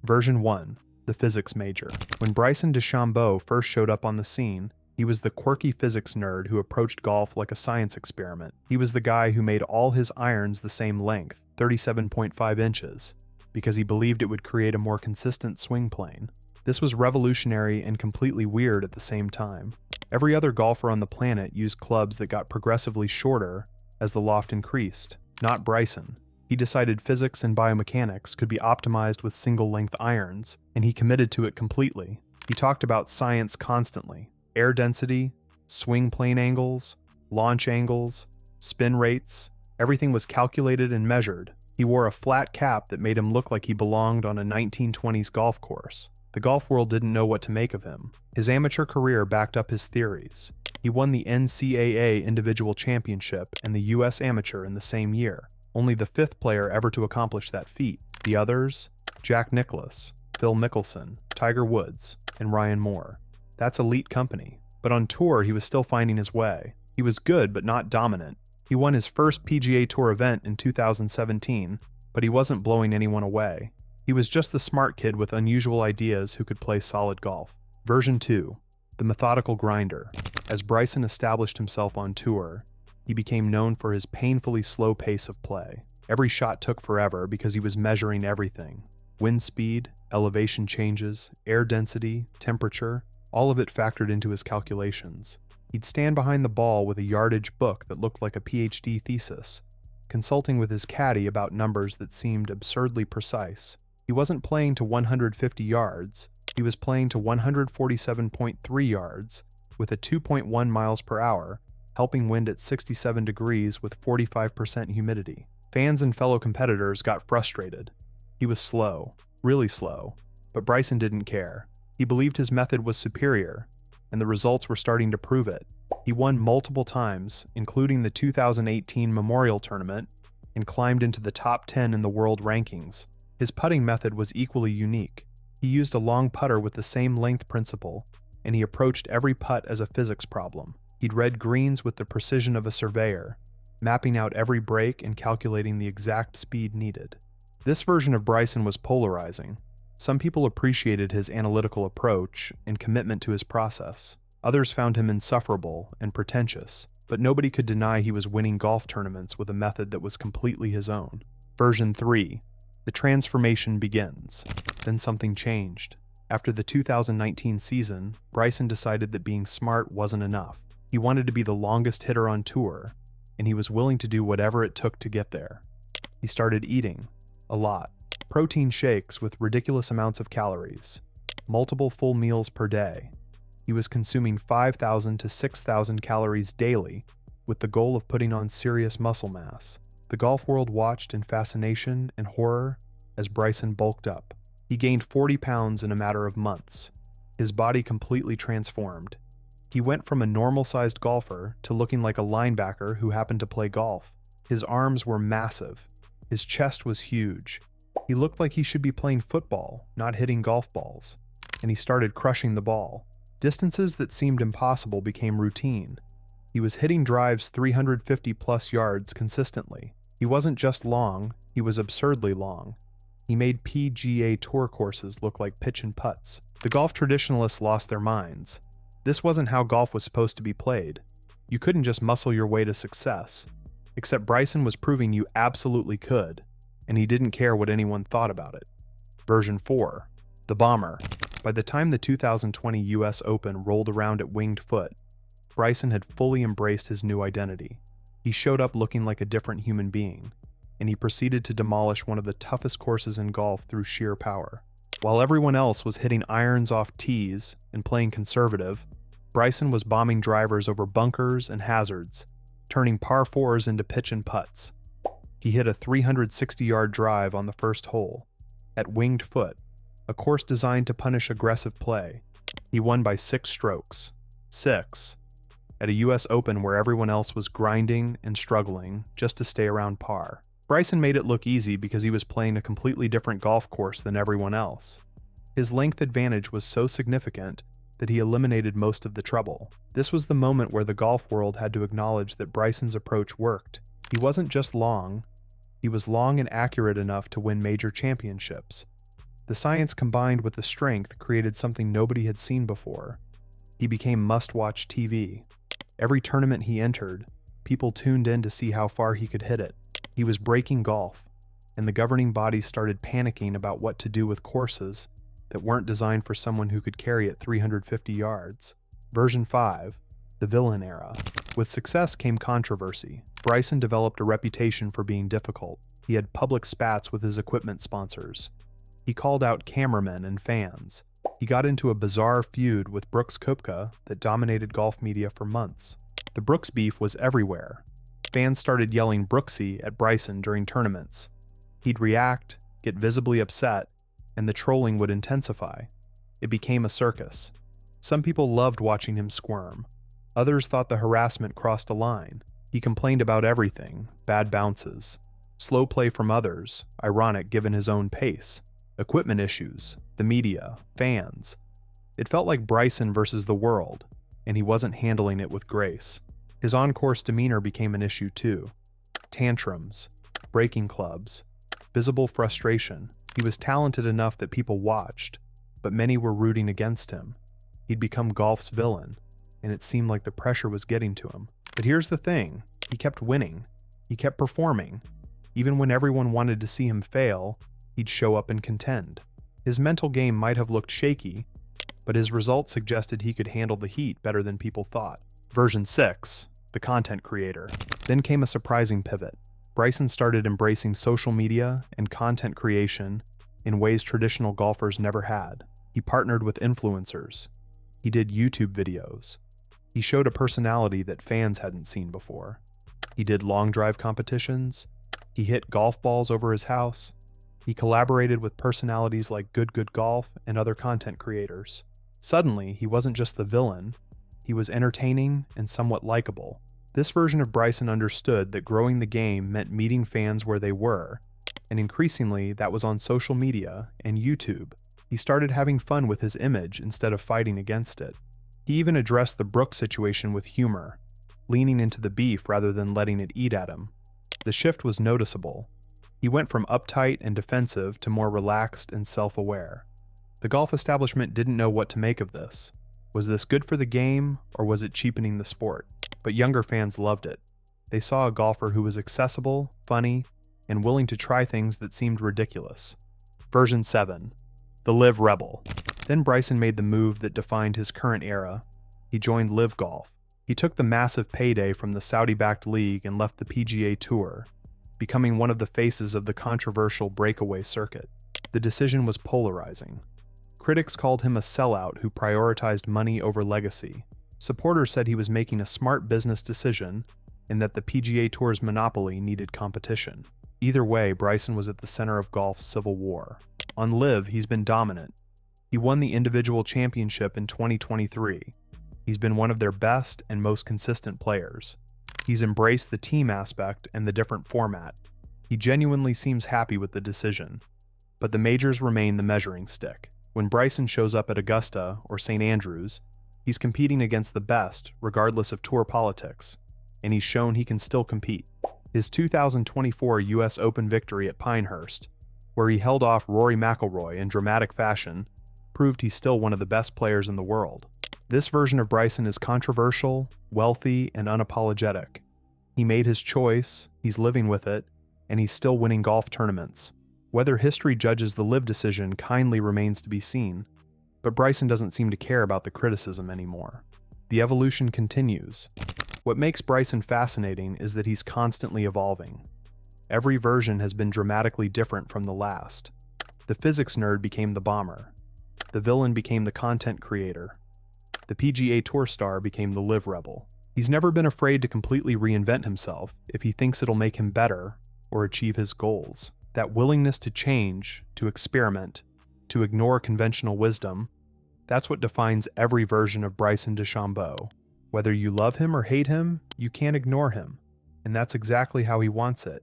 Version 1. The Physics Major. When Bryson DeChambeau first showed up on the scene, he was the quirky physics nerd who approached golf like a science experiment. He was the guy who made all his irons the same length, 37.5 inches, because he believed it would create a more consistent swing plane. This was revolutionary and completely weird at the same time. Every other golfer on the planet used clubs that got progressively shorter as the loft increased. Not Bryson. He decided physics and biomechanics could be optimized with single-length irons, and he committed to it completely. He talked about science constantly. Air density, swing plane angles, launch angles, spin rates, everything was calculated and measured. He wore a flat cap that made him look like he belonged on a 1920s golf course. The golf world didn't know what to make of him. His amateur career backed up his theories. He won the NCAA Individual Championship and the U.S. Amateur in the same year, only the fifth player ever to accomplish that feat. The others? Jack Nicklaus, Phil Mickelson, Tiger Woods, and Ryan Moore. That's elite company. But on tour, he was still finding his way. He was good, but not dominant. He won his first PGA Tour event in 2017, but he wasn't blowing anyone away. He was just the smart kid with unusual ideas who could play solid golf. Version 2. The Methodical Grinder. As Bryson established himself on tour, he became known for his painfully slow pace of play. Every shot took forever because he was measuring everything. Wind speed, elevation changes, air density, temperature, all of it factored into his calculations. He'd stand behind the ball with a yardage book that looked like a PhD thesis, consulting with his caddy about numbers that seemed absurdly precise. He wasn't playing to 150 yards, he was playing to 147.3 yards with a 2.1 miles per hour, helping wind at 67 degrees with 45% humidity. Fans and fellow competitors got frustrated. He was slow, really slow, but Bryson didn't care. He believed his method was superior, and the results were starting to prove it. He won multiple times, including the 2018 Memorial Tournament, and climbed into the top 10 in the world rankings. His putting method was equally unique. He used a long putter with the same length principle, and he approached every putt as a physics problem. He'd read greens with the precision of a surveyor, mapping out every break and calculating the exact speed needed. This version of Bryson was polarizing. Some people appreciated his analytical approach and commitment to his process. Others found him insufferable and pretentious, but nobody could deny he was winning golf tournaments with a method that was completely his own. Version 3. The transformation begins. Then something changed. After the 2019 season, Bryson decided that being smart wasn't enough. He wanted to be the longest hitter on tour, and he was willing to do whatever it took to get there. He started eating. A lot. Protein shakes with ridiculous amounts of calories. Multiple full meals per day. He was consuming 5,000 to 6,000 calories daily, with the goal of putting on serious muscle mass. The golf world watched in fascination and horror as Bryson bulked up. He gained 40 pounds in a matter of months. His body completely transformed. He went from a normal-sized golfer to looking like a linebacker who happened to play golf. His arms were massive. His chest was huge. He looked like he should be playing football, not hitting golf balls. And he started crushing the ball. Distances that seemed impossible became routine. He was hitting drives 350-plus yards consistently. He wasn't just long, he was absurdly long. He made PGA Tour courses look like pitch and putts. The golf traditionalists lost their minds. This wasn't how golf was supposed to be played. You couldn't just muscle your way to success. Except Bryson was proving you absolutely could, and he didn't care what anyone thought about it. Version 4. The Bomber. By the time the 2020 US Open rolled around at Winged Foot, Bryson had fully embraced his new identity. He showed up looking like a different human being, and he proceeded to demolish one of the toughest courses in golf through sheer power. While everyone else was hitting irons off tees and playing conservative, Bryson was bombing drivers over bunkers and hazards, turning par 4s into pitch and putts. He hit a 360-yard drive on the first hole. At Winged Foot, a course designed to punish aggressive play, he won by 6 strokes. 6. At a US Open where everyone else was grinding and struggling just to stay around par. Bryson made it look easy because he was playing a completely different golf course than everyone else. His length advantage was so significant that he eliminated most of the trouble. This was the moment where the golf world had to acknowledge that Bryson's approach worked. He wasn't just long, he was long and accurate enough to win major championships. The science combined with the strength created something nobody had seen before. He became must-watch TV. Every tournament he entered, people tuned in to see how far he could hit it. He was breaking golf, and the governing bodies started panicking about what to do with courses that weren't designed for someone who could carry it 350 yards. Version 5, the villain era. With success came controversy. Bryson developed a reputation for being difficult. He had public spats with his equipment sponsors. He called out cameramen and fans. He got into a bizarre feud with Brooks Koepka that dominated golf media for months. The Brooks beef was everywhere. Fans started yelling Brooksy at Bryson during tournaments. He'd react, get visibly upset, and the trolling would intensify. It became a circus. Some people loved watching him squirm. Others thought the harassment crossed a line. He complained about everything: bad bounces, slow play from others, ironic given his own pace, equipment issues, the media, fans. It felt like Bryson versus the world, and he wasn't handling it with grace. His on-course demeanor became an issue too. Tantrums, breaking clubs, visible frustration. He was talented enough that people watched, but many were rooting against him. He'd become golf's villain, and it seemed like the pressure was getting to him. But here's the thing, he kept winning. He kept performing. Even when everyone wanted to see him fail, he'd show up and contend. His mental game might have looked shaky, but his results suggested he could handle the heat better than people thought. Version 6, the content creator. Then came a surprising pivot. Bryson started embracing social media and content creation in ways traditional golfers never had. He partnered with influencers. He did YouTube videos. He showed a personality that fans hadn't seen before. He did long drive competitions. He hit golf balls over his house. He collaborated with personalities like Good Golf and other content creators. Suddenly, he wasn't just the villain. He was entertaining and somewhat likable. This version of Bryson understood that growing the game meant meeting fans where they were, and increasingly that was on social media and YouTube. He started having fun with his image instead of fighting against it. He even addressed the Brooks situation with humor, leaning into the beef rather than letting it eat at him. The shift was noticeable. He went from uptight and defensive to more relaxed and self-aware. The golf establishment didn't know what to make of this. Was this good for the game, or was it cheapening the sport? But younger fans loved it. They saw a golfer who was accessible, funny, and willing to try things that seemed ridiculous. Version 7, the LIV Rebel. Then Bryson made the move that defined his current era. He joined LIV Golf. He took the massive payday from the Saudi-backed league and left the PGA Tour, becoming one of the faces of the controversial breakaway circuit. The decision was polarizing. Critics called him a sellout who prioritized money over legacy. Supporters said he was making a smart business decision and that the PGA Tour's monopoly needed competition. Either way, Bryson was at the center of golf's civil war. On LIV, he's been dominant. He won the individual championship in 2023. He's been one of their best and most consistent players. He's embraced the team aspect and the different format. He genuinely seems happy with the decision. But the majors remain the measuring stick. When Bryson shows up at Augusta or St. Andrews, he's competing against the best, regardless of tour politics, and he's shown he can still compete. His 2024 U.S. Open victory at Pinehurst, where he held off Rory McIlroy in dramatic fashion, proved he's still one of the best players in the world. This version of Bryson is controversial, wealthy, and unapologetic. He made his choice, he's living with it, and he's still winning golf tournaments. Whether history judges the LIV decision kindly remains to be seen, but Bryson doesn't seem to care about the criticism anymore. The evolution continues. What makes Bryson fascinating is that he's constantly evolving. Every version has been dramatically different from the last. The physics nerd became the bomber. The villain became the content creator. The PGA Tour star became the LIV Rebel. He's never been afraid to completely reinvent himself if he thinks it'll make him better or achieve his goals. That willingness to change, to experiment, to ignore conventional wisdom, that's what defines every version of Bryson DeChambeau. Whether you love him or hate him, you can't ignore him, and that's exactly how he wants it.